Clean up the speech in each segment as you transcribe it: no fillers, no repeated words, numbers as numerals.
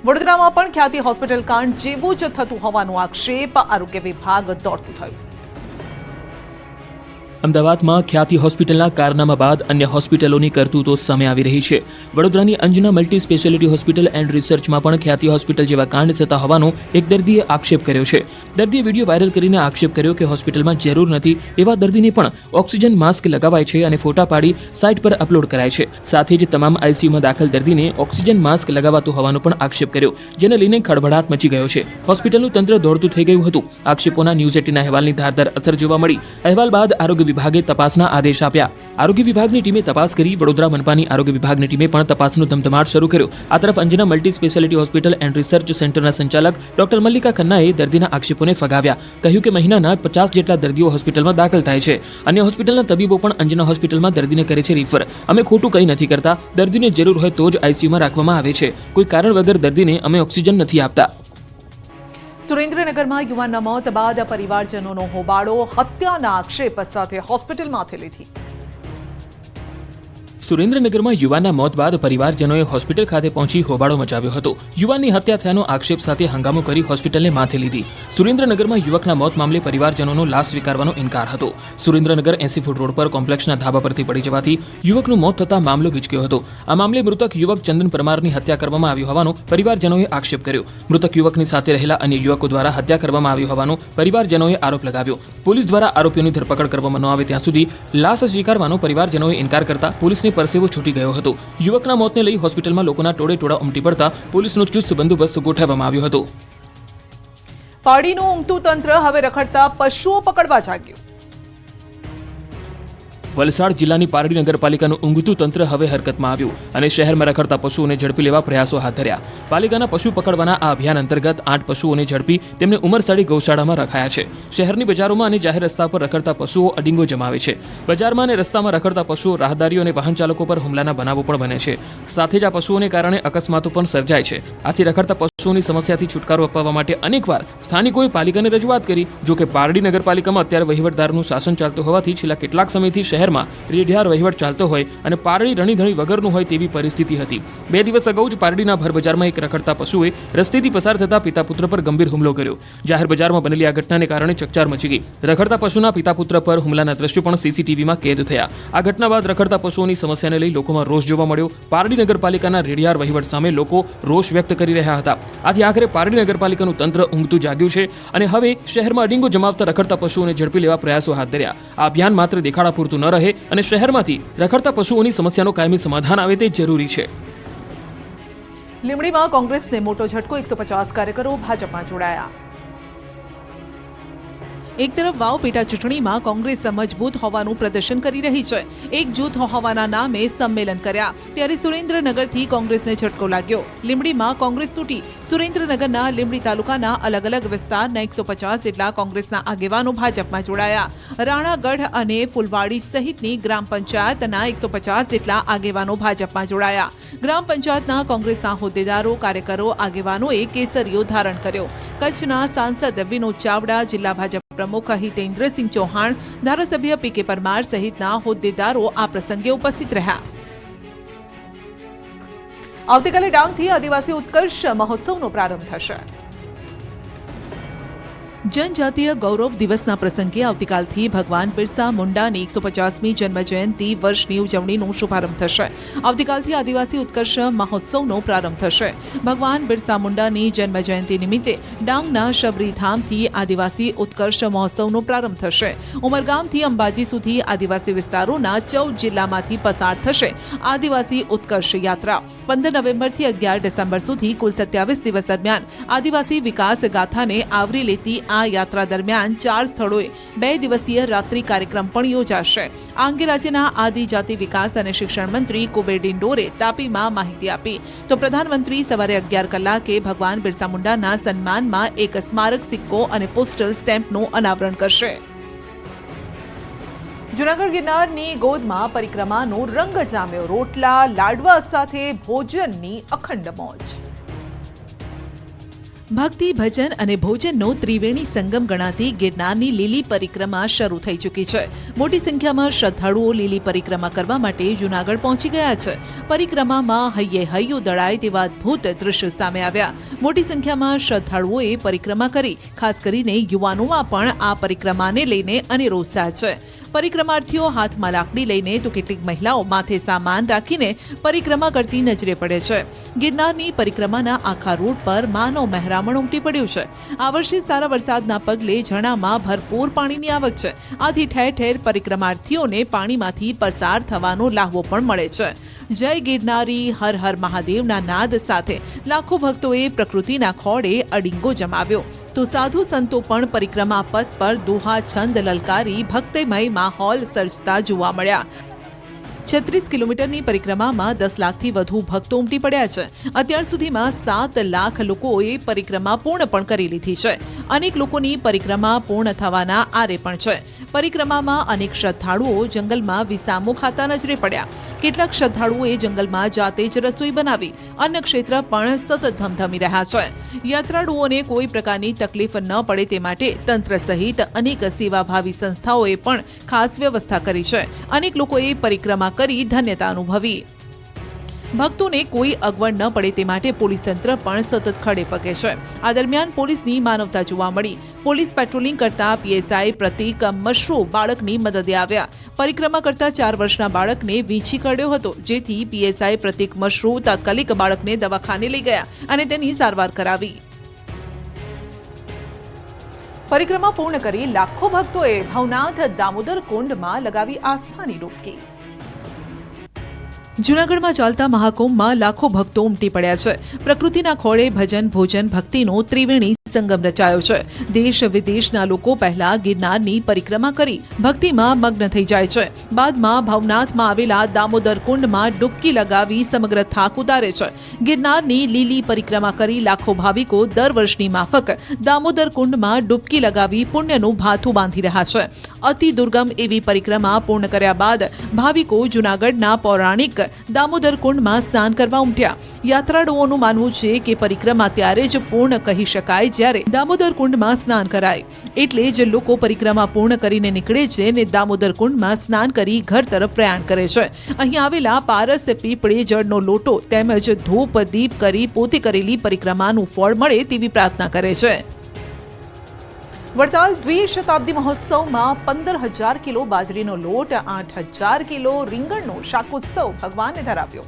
વડોદરામાં પણ ખ્યાતિ હોસ્પિટલ કાંડ જેવું જ થતું હોવાનો આક્ષેપ આરોગ્ય વિભાગ દોડતું થયું। અમદાવાદમાં ખ્યાતિ હોસ્પિટલના કારનામા બાદ અન્ય હોસ્પિટલોની કરતૂતો સામે આવી રહી છે। વડોદરાની Anjana multi speciality hospital and રિસર્ચમાં પણ ખ્યાતિ હોસ્પિટલ જેવા કાંડ થતા હોવાનો એક દર્દીએ આક્ષેપ કર્યો છે। દર્દીએ વિડીયો વાયરલ કરીને આક્ષેપ કર્યો કે હોસ્પિટલમાં જરૂર નથી એવા દર્દીને પણ ઓક્સિજન માસ્ક લગાવાય છે અને ફોટા પાડી સાઇટ પર અપલોડ કરાય છે। સાથે જ તમામ આઈસીયુમાં દાખલ દર્દીને ઓક્સિજન માસ્ક લગાવાતું હોવાનો પણ આક્ષેપ કર્યો, જેને લઈને ખળભળાટ મચી ગયો છે। હોસ્પિટલનું તંત્ર દોડતું થઈ ગયું હતું। આક્ષેપોના ન્યૂઝ 18ના અહેવાલની ધારદાર અસર જોવા મળી। અહેવાલ બાદ આરોગ્ય વિભાગે તપાસના આદેશ આપ્યા। આરોગ્ય વિભાગની ટીમે તપાસ કરી। વડોદરા મનપાની આરોગ્ય વિભાગની ટીમે પણ તપાસનો ધમધમાટ શરૂ કર્યો। આ તરફ Anjana multi speciality hospital and research સેન્ટરના સંચાલક ડોક્ટર મલ્લિકા ખન્નાએ દર્દીના આક્ષેપોને ફગાવ્યા। કહ્યું કે મહિનાના 50 જેટલા દર્દીઓ હોસ્પિટલમાં દાખલ થાય છે। અન્ય હોસ્પિટલના તબીબો પણ અંજના હોસ્પિટલમાં દર્દીને કરે છે રિફર। અમે ખોટું કંઈ નથી કરતા। દર્દીને જરૂર હોય તો જ આઈસીયુમાં રાખવામાં આવે છે। કોઈ કારણ વગર દર્દીને અમે ઓક્સિજન નથી આપતા। સુરેન્દ્રનગરમાં યુવાનના મોત બાદ પરિવારજનોનો હોબાળો, હત્યાના આક્ષેપ સાથે હોસ્પિટલમાંથી લીધી। સુરેન્દ્રનગરમાં યુવાનના મોત બાદ પરિવારજનોએ હોસ્પિટલ ખાતે પહોંચી હોબાળો મચાવ્યો હતો। યુવાનની હત્યા થયાનો આક્ષેપ સાથે હંગામો કરી હોસ્પિટલને માથે લીધી। સુરેન્દ્રનગરમાં યુવકના મોત મામલે પરિવારજનોનો લાશ સ્વીકારવાનો ઇનકાર હતો। સુરેન્દ્રનગર 80 ફૂટ રોડ પર કોમ્પ્લેક્સના ધાબા પરથી પડી જવાથી યુવકનું મોત થતા મામલો વિચક્યો હતો। આ મામલે મૃતક યુવક ચંદન પરમારની હત્યા કરવામાં આવી હોવાનો પરિવારજનોએ આક્ષેપ કર્યો। મૃતક યુવકની સાથે રહેલા અન્ય યુવકો દ્વારા હત્યા કરવામાં આવી હોવાનો પરિવારજનોએ આરોપ લગાવ્યો। પોલીસ દ્વારા આરોપીઓની ધરપકડ કરવામાં ન આવે ત્યાં સુધી લાશ સ્વીકારવાનો પરિવારજનોએ ઇનકાર કરતા પોલીસને પરસેવો છૂટી ગયો હતો। યુવકના મોતને લઈ હોસ્પિટલમાં લોકોના ટોળે ટોળા ઉમટી પડતા પોલીસનો ચુસ્ત બંદોબસ્ત ગોઠવવામાં આવ્યો હતો। પાડીનું ઊંઘતું તંત્ર હવે રખડતા પશુઓ પકડવા જાગ્યું। વલસાડ જિલ્લાની પારડી નગરપાલિકાનું ઊંઘતું તંત્ર હવે હરકતમાં આવ્યું અને શહેરમાં રખડતા પશુઓને ઝડપી લેવા પ્રયાસો હાથ ધર્યા। પાલિકાના પશુ પકડવાના આ અભિયાન અંતર્ગત 8 પશુઓને ઝડપી તેમને ઉમરસાડી ગૌશાળામાં રખાયા છે। શહેરની બજારોમાં અને જાહેર રસ્તા પર રખડતા પશુઓ અડીંગો જમાવે છે। બજારમાં અને રસ્તામાં રખડતા પશુઓ રાહદારીઓ અને વાહન ચાલકો પર હુમલાના બનાવો પણ બને છે। સાથે જ આ પશુઓને કારણે અકસ્માતો પણ સર્જાય છે। આથી રખડતા પશુઓની સમસ્યાથી છુટકારો અપાવવા માટે અનેકવાર સ્થાનિકોએ પાલિકાને રજૂઆત કરી। જો કે પારડી નગરપાલિકામાં અત્યારે વહીવટદારનું શાસન ચાલતું હોવાથી છેલ્લા કેટલાક સમયથી શહેરમાં રેઢિયાર વહીવટ ચાલતો હોય અને પારડી રણીધણી વગરનું હોય તેવી પરિસ્થિતિ હતી। 2 દિવસ અગાઉ જ પારડીના ભર બજારમાં એક રખડતા પશુએ રસ્તેથી પસાર થતા પિતા પુત્ર પર ગંભીર હુમલો કર્યો। જાહેર બજારમાં બનેલી આ ઘટનાને કારણે ચકચાર મચી ગઈ। રખડતા પશુના પિતા પુત્ર પર હુમલાના દ્રશ્યો પણ સીસીટીવીમાં કેદ થયા। આ ઘટના બાદ રખડતા પશુઓની સમસ્યાને લઈ લોકોમાં રોષ જોવા મળ્યો। પારડી નગરપાલિકાના રેઢિયાર વહીવટ સામે લોકો રોષ વ્યક્ત કરી રહ્યા હતા। આથી આખરે પારડી નગરપાલિકાનું તંત્ર ઊંઘતું જાગ્યું છે અને હવે શહેરમાં અડીંગો જમાવતા રખડતા પશુઓને ઝડપી લેવા પ્રયાસો હાથ ધર્યા। આ અભિયાન માત્ર દેખાડા પૂરતું ન રહે અને શહેરમાંથી રખડતા પશુઓની સમસ્યાનો કાયમી સમાધાન આવે તે જરૂરી છે। લીંબડીમાં કોંગ્રેસને મોટો ઝટકો, 150 કાર્યકરો ભાજપમાં જોડાયા। એક તરફ વાવ પેટા ચૂંટણીમાં કોંગ્રેસ મજબૂત હોવાનું પ્રદર્શન કરી રહી છે। એક જૂથ હોવાના નામે સંમેલન કર્યા, ત્યારે સુરેન્દ્રનગરથી કોંગ્રેસને ઝટકો લાગ્યો। લીંબડીમાં કોંગ્રેસ તૂટી। સુરેન્દ્રનગરના લીંબડી તાલુકાના અલગ અલગ વિસ્તારના 150 જેટલા કોંગ્રેસના આગેવાનો ભાજપમાં જોડાયા। રાણાગઢ અને ફુલવાડી સહિતની ગ્રામ પંચાયતના 150 જેટલા આગેવાનો ભાજપમાં જોડાયા। ગ્રામ પંચાયતના કોંગ્રેસના હોદ્દેદારો, કાર્યકરો, આગેવાનોએ કેસરીઓ ધારણ કર્યો। કચ્છના સાંસદ વિનોદ ચાવડા, જિલ્લા ભાજપ પ્રમુખ હિતેન્દ્રસિંહ ચૌહાણ, ધારાસભ્ય પીકે પરમાર સહિતના હોદ્દેદારો આ પ્રસંગે ઉપસ્થિત રહ્યા। આવતીકાલે ડાંગથી આદિવાસી ઉત્કર્ષ મહોત્સવનો પ્રારંભ થશે। જનજાતીય ગૌરવ દિવસના પ્રસંગે આવતીકાલથી ભગવાન બિરસા મુંડાની 150મી જન્મજયંતિ વર્ષની ઉજવણીનો શુભારંભ થશે। આવતીકાલથી આદિવાસી ઉત્કર્ષ મહોત્સવનો પ્રારંભ થશે। ભગવાન બિરસા મુંડાની જન્મજયંતિ નિમિત્તે ડાંગના શબરીધામથી આદિવાસી ઉત્કર્ષ મહોત્સવનો પ્રારંભ થશે। ઉમરગામથી અંબાજી સુધી આદિવાસી વિસ્તારોના 14 જિલ્લામાંથી પસાર થશે આદિવાસી ઉત્કર્ષ યાત્રા। 15 નવેમ્બરથી 11 ડિસેમ્બર સુધી કુલ 27 દિવસ દરમિયાન આદિવાસી વિકાસ ગાથાને આવરી લેતી આ યાત્રા દરમિયાન 4 સ્થળોએ 2 દિવસીય રાત્રિ કાર્યક્રમ પણ યોજાશે। આ અંગે રાજ્યના આદિજાતિ વિકાસ અને શિક્ષણ મંત્રી કુબેર ડિંડોરે તાપીમાં માહિતી આપી। તો પ્રધાનમંત્રી સવારે 11 કલાકે ભગવાન બિરસા મુંડાના સન્માનમાં એક સ્મારક સિક્કો અને પોસ્ટલ સ્ટેમ્પનું અનાવરણ કરશે। જૂનાગઢ ગિરનારની ગોદમાં પરિક્રમાનો રંગ જામ્યો। રોટલા લાડવા સાથે ભોજનની અખંડ મોજ। ભક્તિ ભજન અને ભોજનનો ત્રિવેણી સંગમ ગણાતી ગિરનારની લીલી પરિક્રમા શરૂ થઈ ચૂકી છે. મોટી સંખ્યામાં શ્રદ્ધાળુઓ લીલી પરિક્રમા કરવા માટે જૂનાગઢ પહોંચી ગયા છે. પરિક્રમામાં હૈયે હૈયું દળાય તેવા અદ્ભુત દ્રશ્યો સામે આવ્યા. મોટી સંખ્યામાં શ્રદ્ધાળુઓએ પરિક્રમા કરી. ખાસ કરીને યુવાનોમાં પણ આ પરિક્રમાને લઈને અનેરો ઉત્સાહ છે. પરિક્રમાર્થીઓ હાથમાં લાકડી લઈને તો કેટલીક મહિલાઓ માથે સામાન રાખીને પરિક્રમા કરતી નજરે પડે છે. ગિરનારની પરિક્રમાના આખા રૂટ પર માનવ મહેરામણ ઉમટી પડ્યું છે. આ વર્ષે સારા વરસાદના પગલે ઝરણામાં ભરપૂર પાણીની આવક છે. આથી ઠેર ઠેર પરિક્રમાર્થીઓને પાણીમાંથી પસાર થવાનો લાહવો પણ મળે છે. જય ગિરનારી, હર હર મહાદેવના નાદ સાથે લાખો ભક્તોએ પ્રકૃતિના ખોળે અડીંગો જમાવ્યો. તો સાધુ સંતો પણ પરિક્રમા પથ પર દુહા છંદ લલકારી ભક્તિમય માહોલ સર્જતા જોવા મળ્યા. 36 કિલોમીટરની પરિક્રમામાં 10 લાખથી વધુ ભક્તો ઉમટી પડ્યા છે. અત્યાર સુધીમાં 7 લાખ લોકોએ પરિક્રમા પૂર્ણ પણ કરી લીધી છે. અનેક લોકોની પરિક્રમા પૂર્ણ થવાના આરે પણ છે. પરિક્રમામાં અનેક શ્રદ્ધાળુઓ જંગલમાં વિસામો ખાતા નજરે પડ્યા. કેટલાક શ્રદ્ધાળુઓએ જંગલમાં જાતે જ રસોઈ બનાવી. અન્ન ક્ષેત્ર પણ સતત ધમધમી રહ્યા છે. યાત્રાળુઓને કોઈ પ્રકારની તકલીફ ન પડે તે માટે તંત્ર સહિત અનેક સેવાભાવી સંસ્થાઓએ પણ ખાસ વ્યવસ્થા કરી છે. અનેક લોકોએ પરિક્રમા કરી ધન્યતા અનુભવી. ભક્તોને કોઈ અગવડ ન પડે તે માટે પોલીસ તંત્ર પણ સતત ખડે પગે છે. આ દરમિયાન પોલીસની માનવતા જોવા મળી. પોલીસ પેટ્રોલિંગ કરતા પીએસઆઈ પ્રતિક મશરૂ બાળકની મદદે આવ્યા. પરિક્રમા કરતા 4 વર્ષના બાળકને વીંછી કરડ્યો હતો, જેથી પીએસઆઈ પ્રતિક મશરૂ તાત્કાલિક બાળકને દવાખાને લઈ ગયા અને તેની સારવાર કરાવી. પરિક્રમા પૂર્ણ કરી લાખો ભક્તોએ ભવનાથ દામોદર કુંડમાં લગાવી આસ્થાની ડૂબકી. જૂનાગઢમાં ચાલતા મહાકુંભમાં લાખો ભક્તો ઉમટી પડ્યા છે. પ્રકૃતિના ખોળે ભજન, ભોજન, ભક્તિનો ત્રિવેણી સંગમ રચાયો છે. દેશ વિદેશના લોકો પહેલા ગિરનારની પરિક્રમા કરી ભક્તિમાં મગ્ન થઈ જાય છે. બાદમાં ભવનાથમાં આવેલા દામોદર કુંડમાં ડૂબકી લગાવી સમગ્ર થાક ઉતારે છે. ગિરનારની લીલી પરિક્રમા કરી લાખો ભાવિકો દર વર્ષની માફક દામોદર કુંડમાં ડૂબકી લગાવી પુણ્યનું ભાથું બાંધી રહ્યા છે. અતિ દુર્ગમ એવી પરિક્રમા પૂર્ણ કર્યા બાદ ભાવિકો જૂનાગઢના પૌરાણિક દામોદર કુંડમાં સ્નાન કરવા ઉમટ્યા. યાત્રાળુઓનું માનવું છે કે પરિક્રમા ત્યારે જ પૂર્ણ કહી શકાય જ્યારે દામોદર કુંડમાં સ્નાન કરાય. એટલે જ લોકો પરિક્રમા પૂર્ણ કરીને નીકળે છે અને દામોદર કુંડમાં સ્નાન કરી ઘર તરફ પ્રયાણ કરે છે. અહીં આવેલા પારસ પીપળે જળનો લોટો તેમજ ધૂપ દીપ કરી પોતે કરેલી પરિક્રમાનું ફળ મળે તેવી પ્રાર્થના કરે છે. વડતાલ દ્વિશતાબ્દી મહોત્સવમાં 15,000 કિલો બાજરીનો લોટ, 8,000 કિલો રીંગણનો શાકોત્સવ ભગવાનને ધરાવ્યો.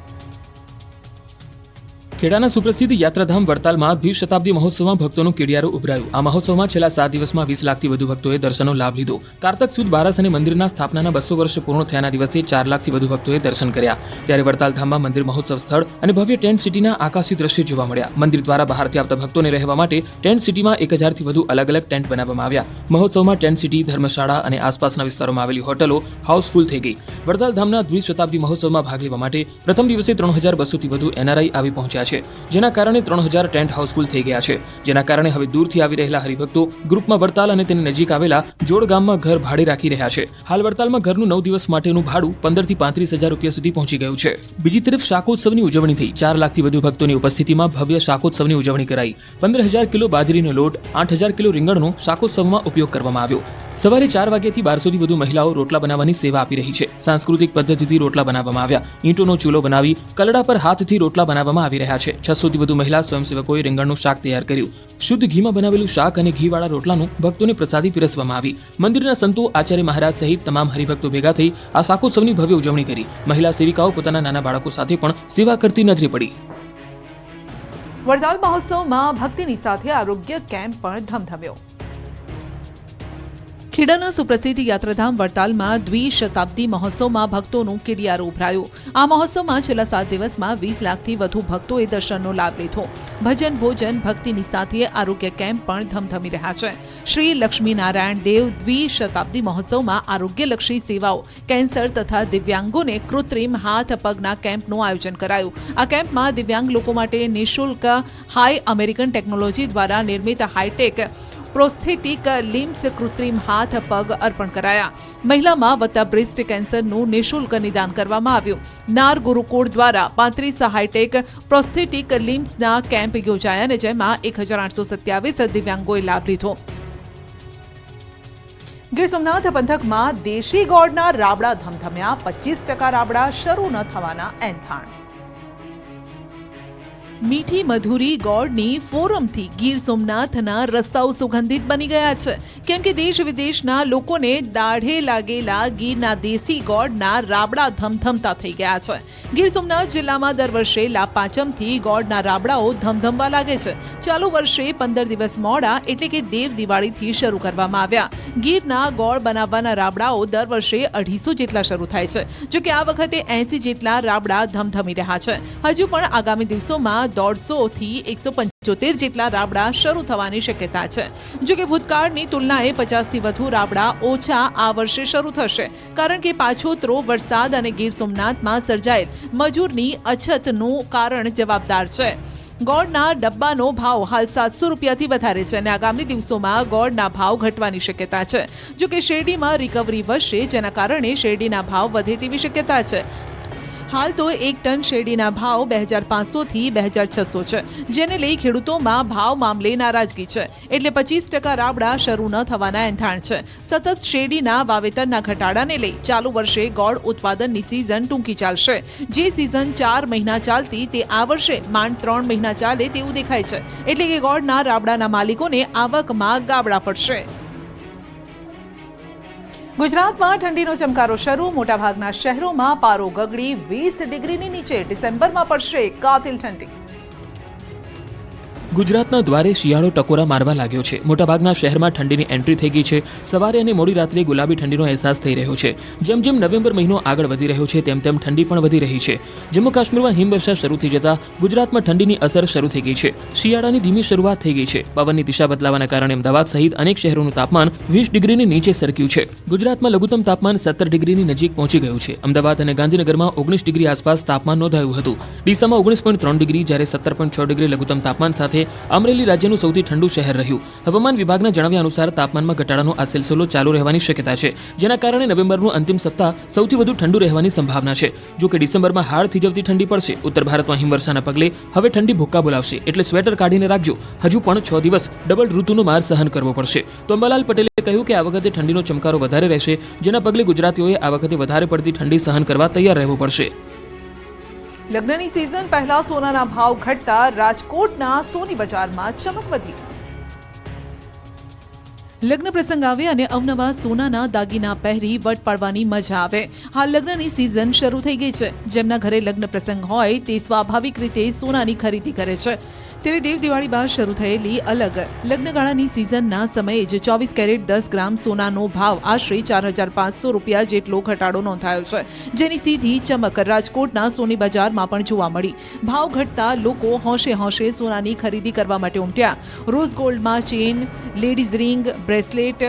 ખેડાના સુપ્રસિદ્ધ યાત્રાધામ વડતાલમાં દ્વિશતાબ્દી મહોત્સવમાં ભક્તોનું કેડિયારું ઉભરાયું. આ મહોત્સવમાં છેલ્લા 7 દિવસમાં 20 લાખથી વધુ ભક્તોએ દર્શનનો લાભ લીધો. કારતક સુદ બારસ અને મંદિરના સ્થાપનાના 200 વર્ષ પૂર્ણ થયાના દિવસે 4 લાખથી વધુ ભક્તોએ દર્શન કર્યા. ત્યારે વડતાલ ધામમાં મંદિર મહોત્સવ સ્થળ અને ભવ્ય ટેન્ટ સિટીના આકાશી દ્રશ્યો જોવા મળ્યા. મંદિર દ્વારા બહારથી આવતા ભક્તોને રહેવા માટે ટેન્ટ સિટીમાં 1000થી વધુ અલગ અલગ ટેન્ટ બનાવવામાં આવ્યા. મહોત્સવમાં ટેન્ટ સિટી, ધર્મશાળા અને આસપાસના વિસ્તારોમાં આવેલી હોટલો હાઉસફુલ થઈ ગઈ. વડતાલ ધામના દ્વિશતાબ્દી મહોત્સવમાં ભાગ લેવા માટે પ્રથમ દિવસે 3200થી વધુ એનઆરઆઈ આવી પહોંચ્યા છે. જેના કારણે 3000 ટેન્ટ હાઉસફુલ થઈ ગયા છે. જેના કારણે હવે દૂરથી આવી રહેલા હરિભક્તો ગ્રુપમાં વડતાલ અને તેની નજીક આવેલા જોડ ગામમાં ઘર ભાડે રાખી રહ્યા છે. હાલ વડતાલમાં ઘરનું 9 દિવસ માટેનું ભાડું 15 થી 35,000 રૂપિયા સુધી પહોંચી ગયું છે. બીજી તરફ શાકોત્સવની ઉજવણી થઈ. 4 લાખથી વધુ ભક્તોની ઉપસ્થિતિમાં ભવ્ય શાકોત્સવની ઉજવણી કરાઈ. 15,000 કિલો બાજરીનો લોટ, 8,000 કિલો રીંગણનો શાકોત્સવમાં ઉપયોગ કરવામાં આવ્યો. સવારે 4 વાગ્યાથી 1200થી વધુ મહિલાઓ રોટલા બનાવવાની સેવા આપી રહી છે. સાંસ્કૃતિક પદ્ધતિથી રોટલા બનાવવામાં આવ્યા. ઈંટોનો ચૂલો બનાવી કલડા પર હાથથી રોટલા બનાવવામાં આવી રહ્યા છે. 600થી વધુ મહિલા સ્વયંસેવકોએ રીંગણનું શાક તૈયાર કર્યું. શુદ્ધ ઘીમાં બનાવેલું શાક અને ઘીવાળા રોટલાનું ભક્તોને પ્રસાદી પીરસવામાં આવી. મંદિરના સંતો, આચાર્ય મહારાજ સહિત તમામ હરિભક્તો ભેગા થઈ આ શાકોત્સવની ભવ્ય ઉજવણી કરી. મહિલા સેવિકાઓ પોતાના નાના બાળકો સાથે પણ સેવા કરતી નજરે પડી. વડતાલ મહોત્સવમાં ભક્તિની સાથે આરોગ્ય કેમ્પ પણ ધમધમ્યો. ખેડાના સુપ્રસિદ્ધ યાત્રાધામ વડતાલમાં દ્વિશતાબ્દી મહોત્સવમાં ભક્તોનું કેડિયારું ઉભરાયું. આ મહોત્સવમાં છેલ્લા 7 દિવસમાં 20 લાખથી વધુ ભક્તોએ દર્શનનો લાભ લીધો. ભજન, ભોજન, ભક્તિની સાથે આરોગ્ય કેમ્પ પણ ધમધમી રહ્યા છે. શ્રી લક્ષ્મીનારાયણ દેવ દ્વિશતાબ્દી મહોત્સવમાં આરોગ્યલક્ષી સેવાઓ, કેન્સર તથા દિવ્યાંગોને કૃત્રિમ હાથ પગના કેમ્પનું આયોજન કરાયું. આ કેમ્પમાં દિવ્યાંગ લોકો માટે નિઃશુલ્ક હાઈ અમેરિકન ટેકનોલોજી દ્વારા નિર્મિત હાઈટેક પ્રોસ્થેટિક લિમ્સ કૃત્રિમ હાથ પગ અર્પણ કરાયા. મહિલામાં વત્તા બ્રેસ્ટ કેન્સરનું નિઃશુલ્ક નિદાન કરવામાં આવ્યું. નાર ગુરુકુળ દ્વારા 35 હાઈટેક પ્રોસ્થેટિક લિમ્સના કેમ્પ યોજાયા અને જેમાં 1827 દિવ્યાંગોએ લાભ લીધો. ગીર સોમનાથ પંથકમાં દેશી ગોળના રાબડા ધમધમ્યા. 25% રાબડા શરૂ ન થવાના એંધાણ. મીઠી મધુરી ગોળની ફોરમથી ગીર સોમનાથના રસ્તાઓ સુગંધિત બની ગયા છે, કેમ કે દેશ વિદેશના લોકોને દાઢે લાગેલા ગીરના દેશી ગોળના રાબડા ધમધમતા થઈ ગયા છે. ગીર સોમનાથ જિલ્લામાં દર વર્ષે લાભ પાંચમથી ગોળના રાબડાઓ ધમધમવા લાગે છે. ચાલુ વર્ષે 15 દિવસ મોડા એટલે કે દેવ દિવાળીથી શરૂ કરવામાં આવ્યા. ગીરના ગોળ બનાવવાના રાબડાઓ દર વર્ષે 250 જેટલા શરૂ થાય છે. જો કે આ વખતે 80 જેટલા રાબડા ધમધમી રહ્યા છે. હજુ પણ આગામી દિવસોમાં 150 થી 175 જેટલા રાબડા શરૂ થવાની શક્યતા છે. જો કે ભૂતકાળની તુલનાએ 50 થી વધુ રાબડા ઓછા આ વર્ષે શરૂ થશે, કારણ કે પાછોતરો વરસાદ અને ગીર સોમનાથમાં સર્જાયેલ મજૂરની અછતનું કારણ જવાબદાર છે. ગોળના ડબ્બાનો ભાવ હાલ 700 રૂપિયાથી વધારે છે અને આગામી દિવસોમાં ગોળના ભાવ ઘટવાની શક્યતા છે. જો કે શેરડીમાં રિકવરી વધશે, જેના કારણે શેરડીના ભાવ વધે તેવી શક્યતા છે. હાલ તો 1 ટન શેરડીના ભાવ 2500 થી 2600 છે, જેને લઈ ખેડૂતોમાં ભાવ મામલે નારાજગી છે. એટલે 25% રાબડા શરૂ ન થવાના એંધાણ છે. સતત શેરડીના વાવેતરના ઘટાડાને લઈ ચાલુ વર્ષે ગોળ ઉત્પાદનની સિઝન ટૂંકી ચાલશે. જે સિઝન 4 મહિના ચાલતી તે આ વર્ષે માંડ 3 મહિના ચાલે તેવું દેખાય છે. એટલે કે ગોળના રાબડાના માલિકોને આવકમાં ગાબડા પડશે. ગુજરાતમાં ઠંડીનો ચમકારો શરૂ. મોટાભાગના શહેરોમાં પારો ગગડી 20 ડિગ્રીની નીચે. ડિસેમ્બરમાં પડશે કાતિલ ઠંડી. ગુજરાતના દ્વારે શિયાળો ટકોરા મારવા લાગ્યો છે. મોટાભાગના શહેરમાં ઠંડીની એન્ટ્રી થઈ ગઈ છે. સવારે અને મોડી રાત્રે ગુલાબી ઠંડીનો અહેસાસ થઈ રહ્યો છે. જેમ જેમ નવેમ્બર મહિનો આગળ વધી રહ્યો છે તેમ તેમ ઠંડી પણ વધી રહી છે. જમ્મુ કાશ્મીરમાં હિમવર્ષા શરૂ થઈ જતા ગુજરાતમાં ઠંડીની અસર શરૂ થઈ ગઈ છે. શિયાળાની ધીમી શરૂઆત થઈ ગઈ છે. પવનની દિશા બદલાવાના કારણે અમદાવાદ સહિત અનેક શહેરોનું તાપમાન 20 ડિગ્રીની નીચે સરક્યું છે. ગુજરાતમાં લઘુત્તમ તાપમાન 17 ડિગ્રીની નજીક પહોંચી ગયું છે. અમદાવાદ અને ગાંધીનગરમાં 19 ડિગ્રી આસપાસ તાપમાન નોંધાયું હતું. ડીસામાં 19.3 ડિગ્રી જ્યારે 17.6 ડિગ્રી લઘુત્તમ તાપમાન સાથે અમરેલી રાજ્યનું સૌથી ઠંડુ શહેર રહ્યું. હવામાન વિભાગના જણાવ્યા અનુસાર તાપમાનમાં ઘટાડાનો આ સિલસિલો ચાલુ રહેવાની શક્યતા છે, જેના કારણે નવેમ્બરનું અંતિમ સપ્તાહ સૌથી વધુ ઠંડુ રહેવાની સંભાવના છે. જો કે ડિસેમ્બરમાં હાડ થીજવતી ઠંડી પડશે. ઉત્તર ભારતમાં હિમવર્ષાના પગલે હવે ઠંડી ભૂક્કા બોલાવશે, એટલે સ્વેટર કાઢીને રાખજો. હજુ પણ 6 દિવસ ડબલ ઋતુનો માર સહન કરવો પડશે. તો અંબાલાલ પટેલે કહ્યું કે આ વખતે ઠંડીનો ચમકારો વધારે રહેશે, જેના પગલે ગુજરાતીઓએ આ વખતે વધારે પડતી ઠંડી સહન કરવા તૈયાર રહેવું પડશે. લગ્નની સિઝન પહેલા સોનાના ભાવ ઘટતા રાજકોટના સોની બજારમાં ચમક વધી. લગ્ન પ્રસંગ આવે અને અવનવા સોનાના દાગીના પહેરી વટ પાડવાની મજા આવે. હાલ લગ્નની સિઝન શરૂ થઈ ગઈ છે. જેમના ઘરે લગ્ન પ્રસંગ હોય તે સ્વાભાવિક રીતે સોનાની ખરીદી કરે છે. ત્યારે દેવ દિવાળી બાદ શરૂ થયેલી અલગ લગ્નગાળાની સિઝનના સમયે જ 24 કેરેટ 10 ગ્રામ સોનાનો ભાવ આશરે 4500 રૂપિયા જેટલો ઘટાડો નોંધાયો છે, જેની સીધી ચમક રાજકોટના સોની બજારમાં પણ જોવા મળી. ભાવ ઘટતા લોકો હોંશે હોંશે સોનાની ખરીદી કરવા માટે ઉમટ્યા. રોઝ ગોલ્ડમાં ચેન, લેડીઝ રિંગ, બ્રેસલેટ,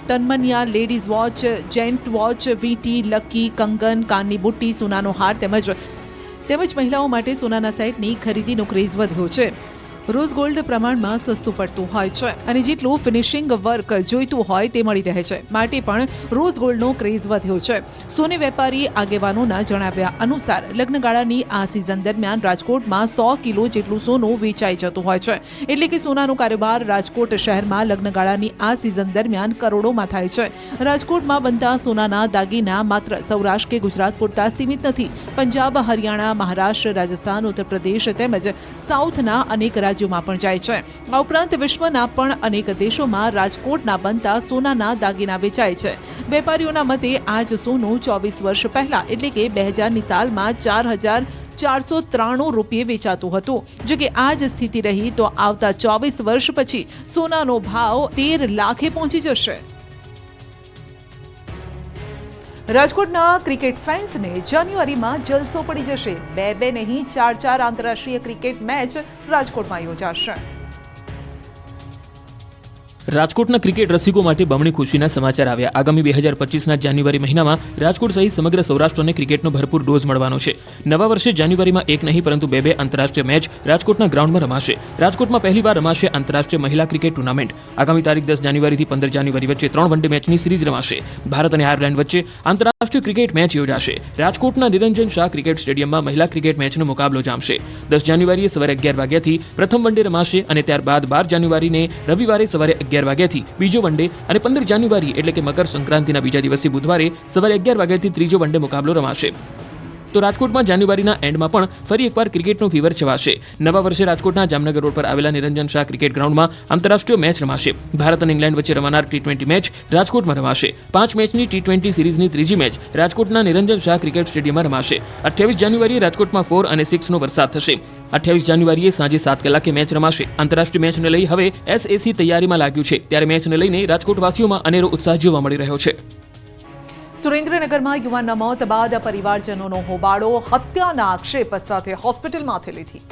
તન્મનિયા, લેડીઝ વોચ, જેન્ટ્સ વોચ, વીંટી, લકી, કંગન, કાનની બુટ્ટી, સોનાનો હાર તેમજ મહિલાઓ માટે સોનાના સેટની ખરીદીનો ક્રેઝ વધ્યો છે. રોઝ ગોલ્ડ પ્રમાણમાં સસ્તું પડતું હોય છે અને જેટલું ફિનિશિંગ વર્ક જોઈતું હોય તે મળી રહે છે, માટે પણ રોઝ ગોલ્ડનો ક્રેઝ વધ્યો છે. સોની વેપારી આગેવાનોના જણાવ્યા અનુસાર લગ્નગાળાની આ સિઝન દરમિયાન રાજકોટમાં 100 કિલો જેટલું સોનું વેચાઈ જતું હોય છે. એટલે કે સોનાનો કારોબાર રાજકોટ શહેરમાં લગ્નગાળાની આ સિઝન દરમિયાન કરોડોમાં થાય છે. રાજકોટમાં બનતા સોનાના દાગીના માત્ર સૌરાષ્ટ્ર કે ગુજરાત પૂરતા સીમિત નથી. પંજાબ, હરિયાણા, મહારાષ્ટ્ર, રાજસ્થાન, ઉત્તર પ્રદેશ તેમજ સાઉથના અનેક રાજ્યોમાં પણ જાય છે. આ ઉપરાંત વિશ્વના પણ અનેક દેશોમાં રાજકોટના બનતા સોનાના દાગીના વેચાય છે. વેપારીઓના મતે આ જ સોનું 24 વર્ષ પહેલા એટલે કે 2000ની સાલમાં 4493 રૂપિયે વેચાતું હતું. જો કે આ જ સ્થિતિ રહી તો આવતા 24 વર્ષ પછી સોનાનો ભાવ 13 લાખે પહોંચી જશે. રાજકોટના ક્રિકેટ ફેન્સને જાન્યુઆરીમાં જલસો પડી જશે. 2 નહીં 4 આંતરરાષ્ટ્રીય ક્રિકેટ મેચ રાજકોટમાં યોજાશે. રાજકોટના ક્રિકેટ રસિકો માટે બમણી ખુશીના સમાચાર આવ્યા. આગામી 2025ના જાન્યુઆરી મહિનામાં રાજકોટ સહિત સમગ્ર સૌરાષ્ટ્રને ક્રિકેટનો ભરપૂર ડોઝ મળવાનો છે. નવા વર્ષે જાન્યુઆરીમાં એક નહીં પરંતુ બે આંતરરાષ્ટ્રીય મેચ રાજકોટના ગ્રાઉન્ડમાં રમાશે. રાજકોટમાં પહેલીવાર રમાશે આંતરરાષ્ટ્રીય મહિલા ક્રિકેટ ટુર્નામેન્ટ. આગામી તારીખ 10 જાન્યુઆરીથી 15 જાન્યુઆરી વચ્ચે 3 વન ડે મેચની સિરીઝ રમાશે. ભારત અને આયર્લેન્ડ વચ્ચે આંતરરાષ્ટ્રીય ક્રિકેટ મેચ યોજાશે. રાજકોટના નિરંજન શાહ ક્રિકેટ સ્ટેડિયમમાં મહિલા ક્રિકેટ મેચનો મુકાબલો જામશે. 10 જાન્યુઆરીએ સવારે 11 વાગ્યાથી પ્રથમ વન ડે રમાશે અને ત્યારબાદ 12 જાન્યુઆરીને રવિવારે સવારે 11 વાગ્યાથી બીજો વન ડે અને 15 જાન્યુઆરી એટલે કે મકર સંક્રાંતિના બીજા દિવસે બુધવારે સવારે 11 વાગ્યાથી ત્રીજો વન ડે મુકાબલો રમાશે. તો રાજકોટમાં જાન્યુઆરીના એન્ડમાં પણ ફરી એકવાર ક્રિકેટનો ફીવર છવાશે. નવા વર્ષે રાજકોટના જામનગર રોડ પર આવેલા નિરંજન શાહ ક્રિકેટ ગ્રાઉન્ડમાં આંતરરાષ્ટ્રીય મેચ રમાશે. ભારત અને ઇંગ્લેન્ડ વચ્ચે રમાનાર T20 મેચ રાજકોટમાં રમાશે. 5 મેચની T20 સિરીઝની ત્રીજી મેચ રાજકોટના નિરંજન શાહ ક્રિકેટ સ્ટેડિયમમાં રમાશે. 28 જાન્યુઆરીએ રાજકોટમાં 4 અને 6 નો વરસાદ થશે. 28 જાન્યુઆરીએ સાંજે 7 કલાકે મેચ રમાશે. આંતરરાષ્ટ્રીય મેચને લઈ હવે SAC તૈયારીમાં લાગ્યું છે. ત્યારે મેચને લઈને રાજકોટવાસીઓમાં અનેરો ઉત્સાહ જોવા મળી રહ્યો છે. સુરેન્દ્રનગરમાં યુવાનના મોત બાદ પરિવારજનોનો હોબાળો, હત્યાના આક્ષેપ સાથે હોસ્પિટલમાંથી લીધી.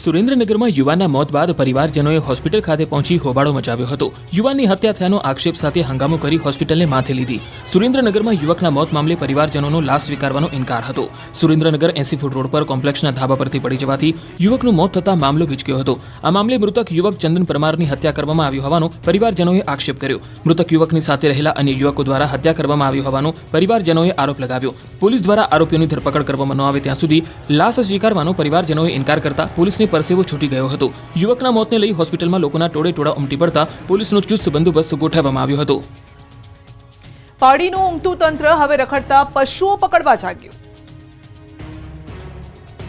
સુરેન્દ્રનગરમાં યુવાનના મોત બાદ પરિવારજનોએ હોસ્પિટલ ખાતે પહોંચી હોબાળો મચાવ્યો હતો. યુવાનની હત્યા થયાનો આક્ષેપ સાથે હંગામો કરી હોસ્પિટલને માથે લીધી. સુરેન્દ્રનગરમાં યુવકના મોત મામલે પરિવારજનોનો લાશ સ્વીકારવાનો ઇનકાર હતો. સુરેન્દ્રનગર 80 ફૂટ રોડ પર કોમ્પ્લેક્સના ધાબા પરથી પડી જવાથી યુવકનું મોત થતા મામલો ગીચક્યો હતો. આ મામલે મૃતક યુવક ચંદન પરમારની હત્યા કરવામાં આવી હોવાનો પરિવારજનોએ આક્ષેપ કર્યો. મૃતક યુવકની સાથે રહેલા અન્ય યુવકો દ્વારા હત્યા કરવામાં આવી હોવાનો પરિવારજનોએ આરોપ લગાવ્યો. પોલીસ દ્વારા આરોપીઓની ધરપકડ કરવામાં ન આવે ત્યાં સુધી લાશ સ્વીકારવાનો પરિવારજનોએ ઇનકાર કરતા પોલીસને પરસેવો છૂટી ગયો હતો. યુવકના મોતને લઈ હોસ્પિટલમાં લોકોના ટોળે ટોળા ઉમટી પડતા પોલીસનો ચુસ્ત બંદોબસ્ત ગોઠવવામાં આવ્યો હતો. પાડીનું ઊંઘતું તંત્ર હવે રખડતા પશુઓ પકડવા જાગ્યું.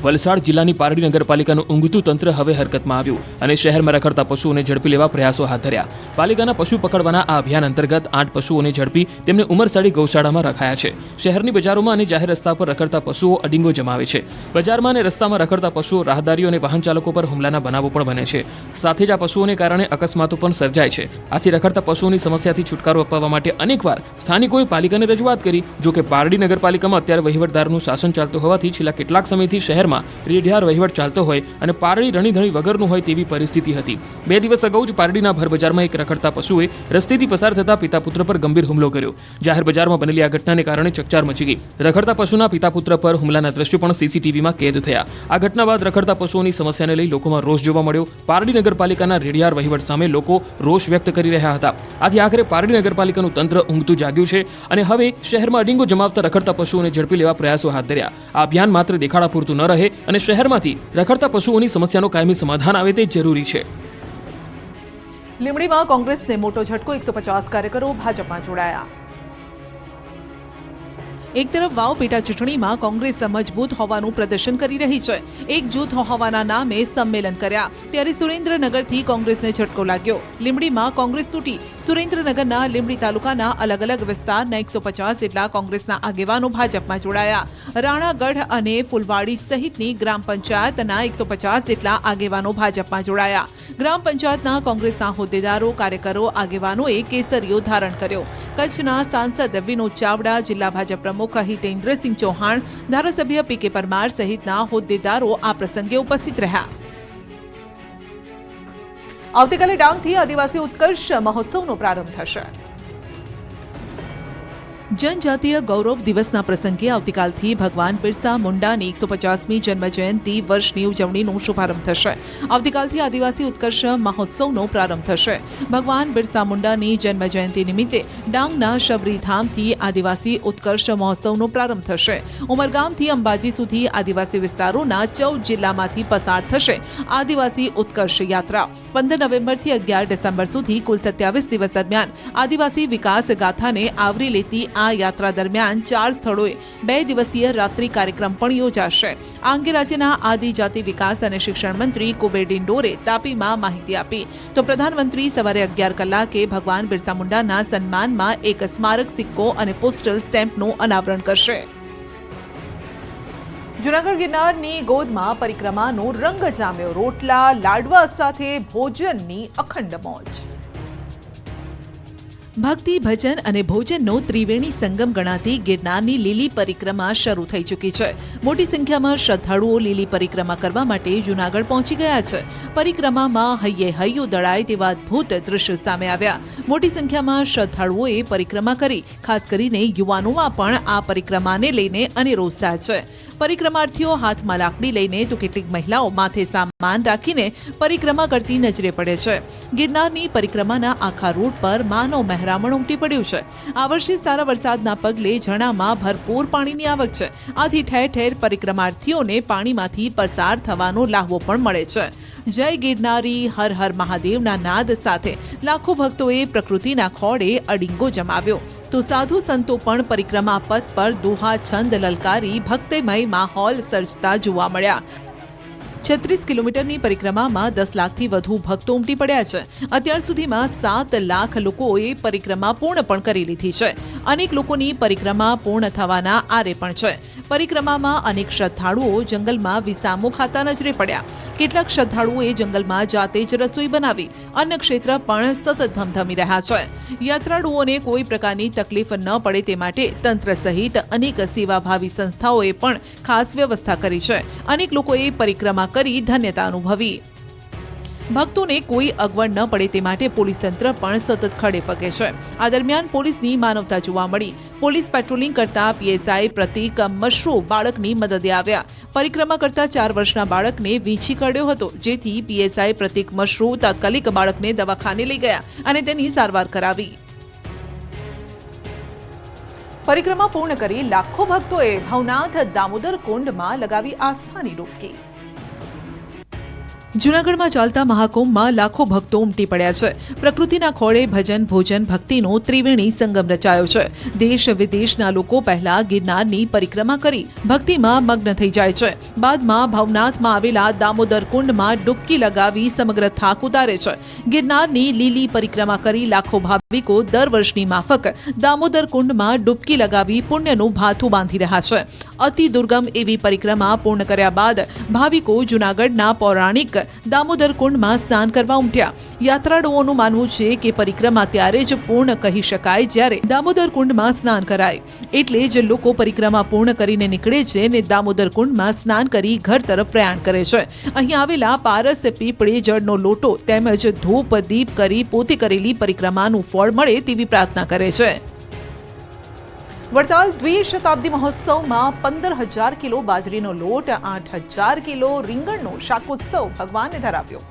વલસાડ જિલ્લાની પારડી નગરપાલિકાનું ઊંઘતું તંત્ર હવે હરકતમાં આવ્યું અને શહેરમાં રખડતા પશુઓને ઝડપી લેવા પ્રયાસો હાથ ધર્યા. પાલિકાના પશુ પકડવાના આ અભિયાન અંતર્ગત 8 પશુઓને ઝડપી તેમને ઉમરસાડી ગૌશાળામાં રખાયા છે. શહેરની બજારોમાં અને જાહેર રસ્તા પર રખડતા પશુઓ અડીંગો જમાવે છે. બજારમાં અને રસ્તામાં રખડતા પશુઓ રાહદારીઓ અને વાહન ચાલકો પર હુમલાના બનાવો પણ બને છે. સાથે જ આ પશુઓને કારણે અકસ્માતો પણ સર્જાય છે. આથી રખડતા પશુઓની સમસ્યાથી છુટકારો અપાવવા માટે અનેકવાર સ્થાનિકોએ પાલિકાને રજૂઆત કરી. જો કે પારડી નગરપાલિકામાં અત્યારે વહીવટદારનું શાસન ચાલતું હોવાથી છેલ્લા કેટલાક સમયથી શહેરમાં રેઢિયાર વહીવટ ચાલતો હોય અને પારડી રણીધણી વગરનું હોય તેવી પરિસ્થિતિ હતી. 2 દિવસ અગાઉ જ પારડીના ભર બજારમાં એક રખડતા પશુએ રસ્તેથી પસાર થતા પિતા પુત્ર પર ગંભીર હુમલો કર્યો. જાહેર બજારમાં બનેલી આ ઘટનાને કારણે ચકચાર મચી ગઈ. રખડતા પશુના પિતા પુત્ર પર હુમલાના દ્રશ્યો પણ CCTVમાં કેદ થયા. આ ઘટના બાદ રખડતા પશુઓની સમસ્યાને લઈ લોકોમાં રોષ જોવા મળ્યો. પારડી નગરપાલિકાના રેઢિયાર વહીવટ સામે લોકો રોષ વ્યક્ત કરી રહ્યા હતા. આથી આખરે પારડી નગરપાલિકાનું તંત્ર ઊંઘતું જાગ્યું છે અને હવે શહેરમાં અડીંગો જમાવતા રખડતા પશુઓને ઝડપી લેવા પ્રયાસો હાથ ધર્યા. આ અભિયાન માત્ર દેખાડા પૂરતું ન રહે અને શહેરમાંથી રખડતા પશુઓની સમસ્યાનો કાયમી સમાધાન આવે તે જરૂરી છે. લીંબડીમાં કોંગ્રેસને મોટો ઝટકો, 150 કાર્યકરો ભાજપમાં જોડાયા. એક તરફ વાવ પેટા ચૂંટણીમાં કોંગ્રેસ મજબૂત હોવાનું પ્રદર્શન કરી રહી છે. એક જૂથ હોવાના નામે સંમેલન કર્યા. ત્યારે સુરેન્દ્રનગરથી કોંગ્રેસને ઝટકો લાગ્યો. લીંબડીમાં કોંગ્રેસ તૂટી. સુરેન્દ્રનગરના લીંબડી તાલુકાના અલગ અલગ વિસ્તારના 150 જેટલા કોંગ્રેસના આગેવાનો ભાજપમાં જોડાયા. રાણાગઢ અને ફુલવાડી સહિતની ગ્રામ પંચાયતના 150 જેટલા આગેવાનો ભાજપમાં જોડાયા. ગ્રામ પંચાયતના કોંગ્રેસના હોદ્દેદારો, કાર્યકરો, આગેવાનોએ કેસરીઓ ધારણ કર્યો. કચ્છના સાંસદ વિનોદ ચાવડા, જિલ્લા ભાજપ પ્રમુખ હિતેન્દ્રસિંહ ચૌહાણ, ધારાસભ્ય PK પરમાર સહિતના હોદ્દેદારો આ પ્રસંગે ઉપસ્થિત રહ્યા. આવતીકાલે ડાંગથી આદિવાસી ઉત્કર્ષ મહોત્સવનો પ્રારંભ થશે. જનજાતીય ગૌરવ દિવસના પ્રસંગે આવતીકાલથી ભગવાન બિરસા મુંડાની 150મી જન્મજયંતિ વર્ષની ઉજવણીનો શુભારંભ થશે. આવતીકાલથી આદિવાસી ઉત્કર્ષ મહોત્સવનો પ્રારંભ થશે. ભગવાન બિરસા મુંડાની જન્મજયંતિ નિમિત્તે ડાંગના શબરીધામથી આદિવાસી ઉત્કર્ષ મહોત્સવનો પ્રારંભ થશે. ઉમરગામથી અંબાજી સુધી આદિવાસી વિસ્તારોના 14 જિલ્લામાંથી પસાર થશે આદિવાસી ઉત્કર્ષ યાત્રા. 15 નવેમ્બરથી 11 ડિસેમ્બર સુધી કુલ 27 દિવસ દરમિયાન આદિવાસી વિકાસ ગાથાને આવરી લેતી આ યાત્રા દરમિયાન 4 સ્થળોએ 2 દિવસીય રાત્રિ કાર્યક્રમ પણ યોજાશે. આ અંગે રાજ્યના આદિજાતિ વિકાસ અને શિક્ષણ મંત્રી કુબેર ડિંડોરે તાપીમાં માહિતી આપી. તો પ્રધાનમંત્રી સવારે 11 કલાકે ભગવાન બિરસા મુંડાના સન્માનમાં એક સ્મારક સિક્કો અને પોસ્ટલ સ્ટેમ્પનું અનાવરણ કરશે. જૂનાગઢ ગિરનારની ગોદમાં પરિક્રમાનો રંગ જામ્યો. રોટલા લાડવા સાથે ભોજનની અખંડ મોજ. ભક્તિ ભજન અને ભોજનનો ત્રિવેણી સંગમ ગણાતી ગિરનારની લીલી પરિક્રમા શરૂ થઈ ચૂકી છે. મોટી સંખ્યામાં શ્રદ્ધાળુઓ લીલી પરિક્રમા કરવા માટે જૂનાગઢ પહોંચી ગયા છે. પરિક્રમામાં હૈયે હૈયું દળાય તેવા અદ્ભુત દ્રશ્યો સામે આવ્યા. મોટી સંખ્યામાં શ્રદ્ધાળુઓએ પરિક્રમા કરી. ખાસ કરીને યુવાનોમાં પણ આ પરિક્રમાને લઈને અનેરો ઉત્સાહ છે. પરિક્રમાર્થીઓ હાથમાં લાકડી લઈને તો કેટલીક મહિલાઓ માથે સામાન રાખીને પરિક્રમા કરતી નજરે પડે છે. ગિરનારની પરિક્રમાના આખા રૂટ પર માનવ મહેરામણ ઉમટી પડ્યું છે. આ વર્ષે સારા વરસાદના પગલે ઝરણામાં ભરપૂર પાણીની આવક છે. આથી ઠેર ઠેર પરિક્રમાર્થીઓને પાણીમાંથી પસાર થવાનો લાહવો પણ મળે છે. જય ગિરનારી, હર હર મહાદેવના નાદ સાથે લાખો ભક્તોએ પ્રકૃતિના ખોળે અડિંગો જમાવ્યો. તો સાધુ સંતો પણ પરિક્રમા પથ પર દોહા છંદ લલકારી ભક્તિમય માહોલ સર્જતા જોવા મળ્યા. 36 કિલોમીટરની પરિક્રમામાં 10 લાખથી વધુ ભક્તો ઉમટી પડ્યા છે. અત્યાર સુધીમાં 7 લાખ લોકોએ પરિક્રમા પૂર્ણ પણ કરી લીધી છે. અનેક લોકોની પરિક્રમા પૂર્ણ થવાના આરે પણ છે. પરિક્રમામાં અનેક શ્રદ્ધાળુઓ જંગલમાં વિસામો ખાતા નજરે પડ્યા. કેટલાક શ્રદ્ધાળુઓએ જંગલમાં જાતે જ રસોઈ બનાવી. અન્ન ક્ષેત્ર પણ સતત ધમધમી રહ્યા છે. યાત્રાળુઓને કોઈ પ્રકારની તકલીફ ન પડે તે માટે તંત્ર સહિત અનેક સેવાભાવી સંસ્થાઓએ પણ ખાસ વ્યવસ્થા કરી છે. અનેક લોકોએ પરિક્રમા કરી ધન્યતા અનુભવી. ભક્તોને કોઈ અગવડ ન પડે તે માટે પોલીસ તંત્ર પણ સતત ખડે પગે છે. આ દરમિયાન પોલીસની માનવતા જોવા મળી. પોલીસ પેટ્રોલિંગ કરતા પીએસઆઈ પ્રતિક મશરૂ બાળકની મદદે આવ્યા. પરિક્રમા કરતા 4 વર્ષના બાળકને વીંછી કરડ્યો હતો, જેથી પીએસઆઈ પ્રતિક મશરૂ તાત્કાલિક બાળકને દવાખાને લઈ ગયા અને તેની સારવાર કરાવી. પરિક્રમા પૂર્ણ કરી લાખો ભક્તોએ ભવનાથ દામોદર કુંડમાં લગાવી આસ્થાની ડૂબકી. જૂનાગઢમાં ચાલતા મહાકુંભમાં લાખો ભક્તો ઉમટી પડ્યા છે. પ્રકૃતિના ખોળે ભજન, ભોજન, ભક્તિનો ત્રિવેણી સંગમ રચાયો છે. દેશ વિદેશના લોકો પહેલા ગિરનારની પરિક્રમા કરી ભક્તિમાં મગ્ન થઈ જાય છે. બાદમાં ભવનાથમાં આવેલા દામોદર કુંડમાં ડૂબકી લગાવી સમગ્ર થાક ઉતારે છે. ગિરનારની લીલી પરિક્રમા કરી લાખો ભાવિકો દર વર્ષની માફક દામોદર કુંડમાં ડૂબકી લગાવી પુણ્યનું ભાથું બાંધી રહ્યા છે. અતિ દુર્ગમ એવી પરિક્રમા પૂર્ણ કર્યા બાદ ભાવિકો જૂનાગઢના પૌરાણિક દામોદર કુંડમાં સ્નાન કરવા ઉમટ્યા. યાત્રાળુઓનું માનવું છે કે પરિક્રમા ત્યારે જ પૂર્ણ કહી શકાય જ્યારે દામોદર કુંડમાં સ્નાન કરાય. એટલે જ લોકો પરિક્રમા પૂર્ણ કરીને નીકળે છે અને દામોદર કુંડમાં સ્નાન કરી ઘર તરફ પ્રયાણ કરે છે. અહીં આવેલા પારસ પીપળે જળનો લોટો તેમજ ધૂપ દીપ કરી પોતે કરેલી પરિક્રમાનું ફળ મળે તેવી પ્રાર્થના કરે છે. વડતાલ દ્વિશતાબ્દી મહોત્સવમાં 15,000 કિલો બાજરીનો લોટ, 8,000 કિલો રીંગણનો શાકોત્સવ ભગવાનને ધરાવ્યો.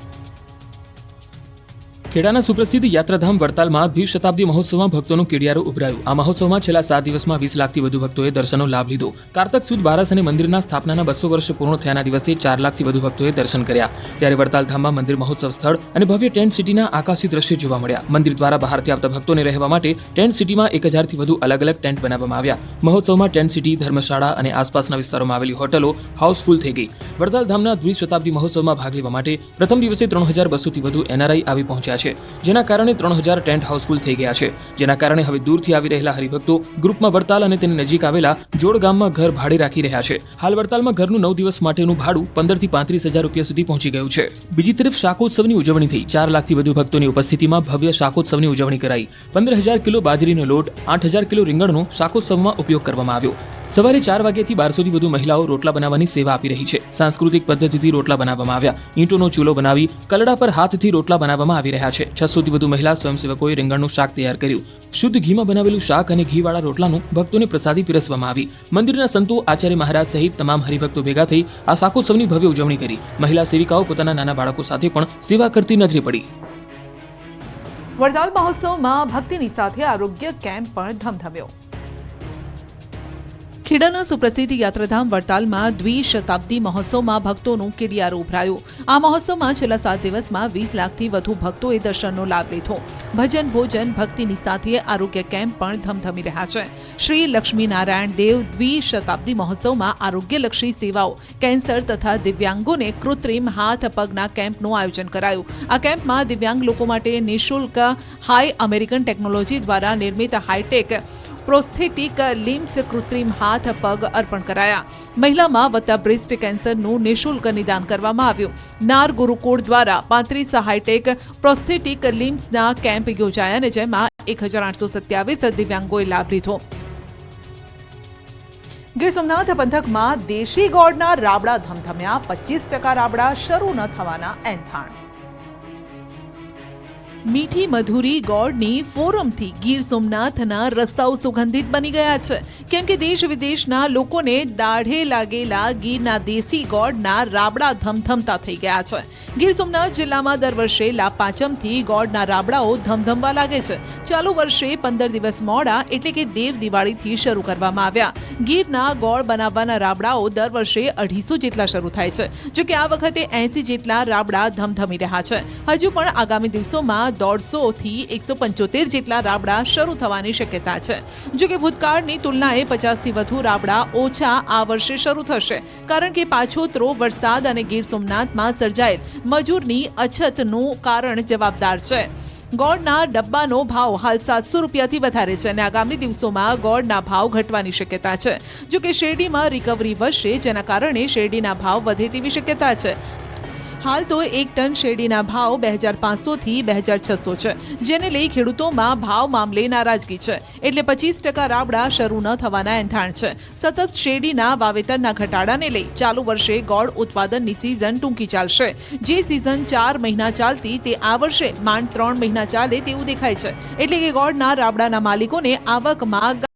ખેડાના સુપ્રસિદ્ધ યાત્રાધામ વડતાલમાં દ્વિશતાબ્દી મહોત્સવમાં ભક્તોનું કેડિયારું ઉભરાયું. આ મહોત્સવમાં છેલ્લા 7 દિવસમાં 20 લાખથી વધુ ભક્તોએ દર્શનનો લાભ લીધો. કારતક સુદ બારસ અને મંદિરના સ્થાપનાના 200 વર્ષ પૂર્ણ થયાના દિવસે 4 લાખથી વધુ ભક્તોએ દર્શન કર્યા. ત્યારે વડતાલ ધામમાં મંદિર મહોત્સવ સ્થળ અને ભવ્ય ટેન્ટ સિટીના આકાશી દ્રશ્યો જોવા મળ્યા. મંદિર દ્વારા બહારથી આવતા ભક્તોને રહેવા માટે ટેન્ટ સિટીમાં 1000થી વધુ અલગ અલગ ટેન્ટ બનાવવામાં આવ્યા. મહોત્સવમાં ટેન્ટ સિટી, ધર્મશાળા અને આસપાસના વિસ્તારોમાં આવેલી હોટલો હાઉસફુલ થઈ ગઈ. વડતાલ ધામના દ્વિશતાબ્દી મહોત્સવમાં ભાગ લેવા માટે પ્રથમ દિવસે 3200થી વધુ એનઆરઆઈ આવી પહોંચ્યા છે. જેના કારણે 3000 ટેન્ટ હાઉસફુલ થઈ ગયા છે. જેના કારણે હવે દૂરથી આવી રહેલા હરિભક્તો ગ્રુપમાં વડતાલ અને તેની નજીક આવેલા જોડ ગામમાં ઘર ભાડે રાખી રહ્યા છે. હાલ વડતાલમાં ઘરનું 9 દિવસ માટેનું ભાડું 15,000 થી 35,000 રૂપિયા સુધી પહોંચી ગયું છે. બીજી તરફ શાકોત્સવની ઉજવણી થઈ. 4 લાખથી વધુ ભક્તોની ઉપસ્થિતિમાં ભવ્ય શાકોત્સવની ઉજવણી કરાઈ. 15,000 કિલો બાજરીનો લોટ, 8,000 કિલો રીંગણનો શાકોત્સવમાં ઉપયોગ કરવામાં આવ્યો. સવારે 4 વાગ્યાથી 1200થી વધુ મહિલાઓ રોટલા બનાવવાની સેવા આપી રહી છે. સાંસ્કૃતિક પદ્ધતિથી રોટલા બનાવવામાં આવ્યા. ઈંટોનો ચૂલો બનાવી કલડા પર હાથથી રોટલા બનાવવામાં આવી રહ્યા છે. 600થી વધુ મહિલા સ્વયંસેવકોએ રીંગણનું શાક તૈયાર કર્યું. શુદ્ધ ઘીમાં બનાવેલું શાક અને ઘીવાળા રોટલાનું ભક્તોને પ્રસાદી પીરસવામાં આવી. મંદિરના સંતો, આચાર્ય મહારાજ સહિત તમામ હરિભક્તો ભેગા થઈ આ શાકોત્સવની ભવ્ય ઉજવણી કરી. મહિલા સેવિકાઓ પોતાના નાના બાળકો સાથે પણ સેવા કરતી નજરે પડી. વડતાલ મહોત્સવમાં ભક્તિની સાથે આરોગ્ય કેમ્પ પણ ધમધમ્યો. ખેડાના સુપ્રસિદ્ધ યાત્રાધામ વડતાલમાં દ્વિશતાબ્દી મહોત્સવમાં ભક્તોનું કેડિયારું ઉભરાયું. આ મહોત્સવમાં છેલ્લા 7 દિવસમાં 20 લાખથી વધુ ભક્તોએ દર્શનનો લાભ લીધો. ભજન, ભોજન, ભક્તિની સાથે આરોગ્ય કેમ્પ પણ ધમધમી રહ્યા છે. શ્રી લક્ષ્મીનારાયણ દેવ દ્વિશતાબ્દી મહોત્સવમાં આરોગ્યલક્ષી સેવાઓ, કેન્સર તથા દિવ્યાંગોને કૃત્રિમ હાથ પગના કેમ્પનું આયોજન કરાયું. આ કેમ્પમાં દિવ્યાંગ લોકો માટે નિઃશુલ્ક હાઈ અમેરિકન ટેકનોલોજી દ્વારા નિર્મિત હાઈટેક પ્રોસ્થેટિક લિમ્સ કૃત્રિમ હાથ પગ અર્પણ કરાયા. મહિલામાં વત્તા બ્રેસ્ટ કેન્સરનું નિઃશુલ્ક નિદાન કરવામાં આવ્યું. નાર ગુરુકુળ દ્વારા 35 હાઈટેક પ્રોસ્થેટિક લિમ્સના કેમ્પ યોજાયા અને જેમાં 1827 દિવ્યાંગોએ લાભ લીધો. ગીર સોમનાથ પંથકમાં દેશી ગોળના રાબડા ધમધમ્યા. 25% રાબડા શરૂ ન થવાના એંધાણ. મીઠી મધુરી ગોળની ફોરમથી ગીર સોમનાથના રસ્તાઓ સુગંધિત બની ગયા છે, કેમ કે દેશ વિદેશના લોકોને દાઢે લાગેલા ગીરના દેશી ગોળના રાબડા ધમધમતા થઈ ગયા છે. ગીર સોમનાથ જિલ્લામાં દર વર્ષે લાભ પાંચમથી ગોળના રાબડાઓ ધમધમવા લાગે છે. ચાલુ વર્ષે 15 દિવસ મોડા એટલે કે દેવ દિવાળીથી શરૂ કરવામાં આવ્યા. ગીરના ગોળ બનાવવાના રાબડાઓ દર વર્ષે 250 જેટલા શરૂ થાય છે, જો કે આ વખતે 80 જેટલા રાબડા ધમધમી રહ્યા છે. હજુ પણ આગામી દિવસોમાં 150 થી 175 જેટલા રાબડા શરૂ થવાની શક્યતા છે. જો કે ભૂતકાળની તુલનાએ 50 થી વધુ રાબડા ઓછા આ વર્ષે શરૂ થશે, કારણ કે પાછોતરો વરસાદ અને ગીર સોમનાથમાં સર્જાયેલ મજૂરની અછતનું કારણ જવાબદાર છે. ગોળના ડબ્બાનો ભાવ હાલ 700 રૂપિયાથી વધારે છે અને આગામી દિવસોમાં ગોળના ભાવ ઘટવાની શક્યતા છે. જો કે શેરડીમાં રિકવરી વધશે, જેના કારણે શેરડીના ભાવ વધે તેવી શક્યતા છે. હાલ તો 1 ટન શેરડીના ભાવ 2500 થી 2600 છે, જેને લઈ ખેડૂતોમાં ભાવ મામલે નારાજગી છે. એટલે 25% રાબડા શરૂ ન થવાના એંધાણ છે. સતત શેરડીના વાવેતરના ઘટાડાને લઈ ચાલુ વર્ષે ગોળ ઉત્પાદનની સિઝન ટૂંકી ચાલશે. જે સિઝન 4 મહિના ચાલતી તે આ વર્ષે માંડ 3 મહિના ચાલે તેવું દેખાય છે. એટલે કે ગોળના રાબડાના માલિકોને આવકમાં